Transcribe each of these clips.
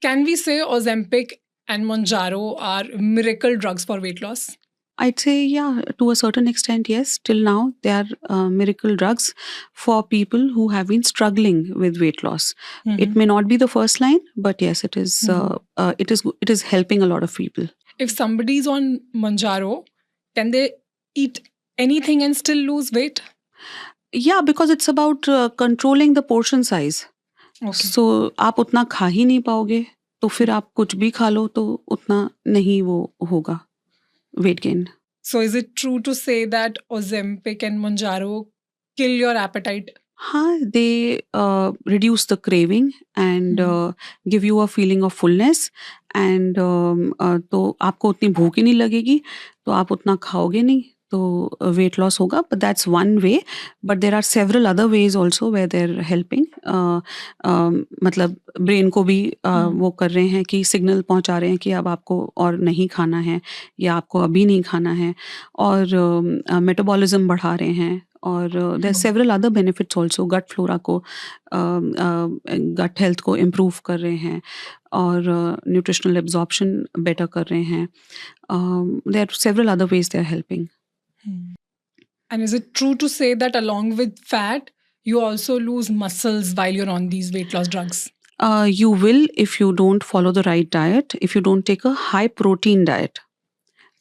Can we say Ozempic and Mounjaro are miracle drugs for weight loss? I'd say, yeah, to a certain extent, yes. Till now, they are miracle drugs for people who have been struggling with weight loss. It may not be the first line, but yes, it is. It is helping a lot of people. If somebody is on Mounjaro, can they eat anything and still lose weight? Yeah, because it's about controlling the portion size. Okay. So आप उतना खा ही नहीं पाओगे, तो फिर आप कुछ भी खा लो तो उतना नहीं वो होगा weight gain. So is it true to say that Ozempic and Mounjaro kill your appetite? हाँ, they reduce the craving and give you a feeling of fullness and तो आपको उतनी भूख ही नहीं लगेगी, तो आप उतना खाओगे नहीं, तो weight loss होगा. But that's one way. But there are several other ways also where they're helping. मतलब ब्रेन को भी वो कर रहे हैं कि सिग्नल पहुंचा रहे हैं कि अब आपको और नहीं खाना है या आपको अभी नहीं खाना है, और मेटाबॉलिज्म बढ़ा रहे हैं, और there several other benefits also. Gut flora को, गट हेल्थ को इम्प्रूव कर रहे हैं, और न्यूट्रिशनल एब्जॉर्प्शन बेटर कर रहे हैं. There are several other ways they are helping. And is it true to say that along with fat, you also lose muscles while you're on these weight loss drugs? You will if you don't follow the right diet, if you don't take a high protein diet.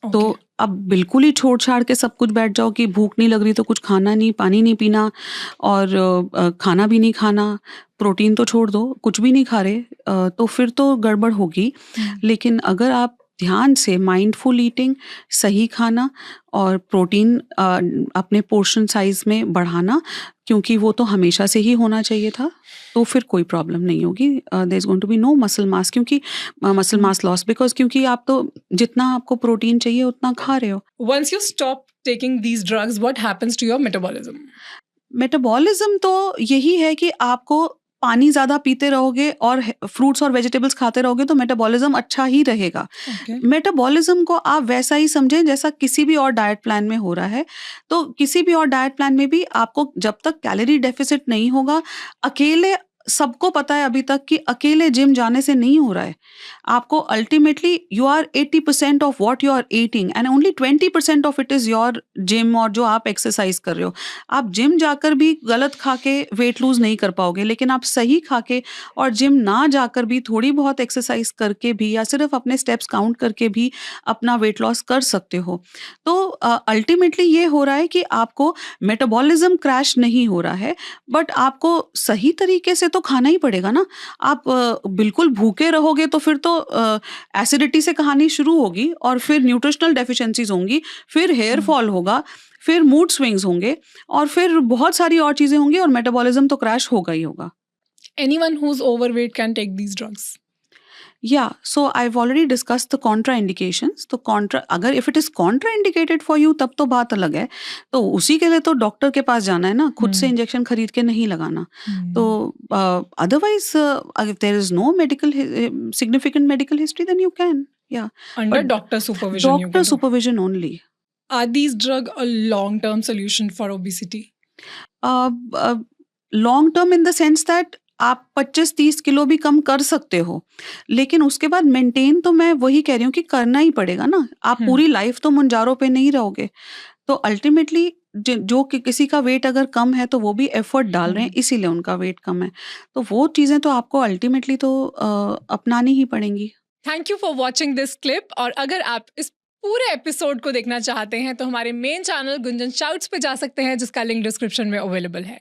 Okay. तो अब बिल्कुल ही छोड़ छाड़ के सब कुछ बैठ जाओ कि भूख नहीं लग रही तो कुछ खाना नहीं, पानी नहीं पीना, और खाना भी नहीं खाना, प्रोटीन तो छोड़ दो, कुछ भी नहीं खा रहे, तो फिर तो गड़बड़ होगी. लेकिन अगर आप ध्यान से माइंडफुल ईटिंग, सही खाना और प्रोटीन अपने पोर्शन साइज में बढ़ाना, क्योंकि वो तो हमेशा से ही होना चाहिए था, तो फिर कोई प्रॉब्लम नहीं होगी. There is going to be no muscle mass, क्योंकि मसल मास लॉस, बिकॉज क्योंकि आप तो जितना आपको प्रोटीन चाहिए उतना खा रहे हो. Once you stop taking these drugs, what happens to your metabolism? Metabolism तो यही है कि आपको पानी ज़्यादा पीते रहोगे और फ्रूट्स और वेजिटेबल्स खाते रहोगे तो मेटाबॉलिज्म अच्छा ही रहेगा. मेटाबॉलिज्म को आप वैसा ही समझें जैसा किसी भी और डाइट प्लान में हो रहा है. तो किसी भी और डाइट प्लान में भी आपको जब तक कैलोरी डेफिसिट नहीं होगा, अकेले सबको पता है अभी तक कि अकेले जिम जाने से नहीं हो रहा है. आपको ultimately you are 80% of what you are eating and only 20% of it is your gym, और जो आप एक्सरसाइज कर रहे हो. आप जिम जाकर भी गलत खा के वेट लूज नहीं कर पाओगे, लेकिन आप सही खा के और जिम ना जाकर भी थोड़ी बहुत एक्सरसाइज करके भी या सिर्फ अपने स्टेप्स काउंट करके भी अपना वेट लॉस कर सकते हो. तो अल्टीमेटली ये हो रहा है कि आपको मेटाबॉलिज्म क्रैश नहीं हो रहा है, बट आपको सही तरीके से तो खाना ही पड़ेगा ना. आप बिल्कुल भूखे रहोगे तो फिर तो एसिडिटी से कहानी शुरू होगी, और फिर न्यूट्रिशनल डेफिशिएंसीज होंगी, फिर हेयर फॉल होगा, फिर मूड स्विंग्स होंगे, और फिर बहुत सारी और चीजें होंगी, और मेटाबॉलिज्म तो क्रैश होगा ही होगा. Anyone who's overweight can take these drugs? Yeah, so I've already discussed the contraindications. तो अगर if it is contraindicated for you तब तो बात अलग है. तो उसी के लिए तो डॉक्टर के पास जाना है ना, खुद से इंजेक्शन खरीद के नहीं लगाना. तो otherwise if there is no significant medical history, then you can. Yeah. Under doctor supervision. Doctor supervision only. Are these drugs a long-term solution for obesity? Long term in the sense that आप 25-30 kilo भी कम कर सकते हो, लेकिन उसके बाद maintain तो मैं वही कह रही हूँ कि करना ही पड़ेगा ना. आप पूरी लाइफ तो मुंजारो पे नहीं रहोगे. तो अल्टीमेटली जो किसी का वेट अगर कम है तो वो भी एफर्ट डाल रहे हैं, इसीलिए उनका वेट कम है. तो वो चीज़ें तो आपको अल्टीमेटली तो अपनानी ही पड़ेंगी. Thank you for watching this clip. और अगर आप इस पूरे एपिसोड को देखना चाहते हैं तो हमारे मेन चैनल गुंजन शाउट्स पे जा सकते हैं, जिसका लिंक डिस्क्रिप्शन में अवेलेबल है.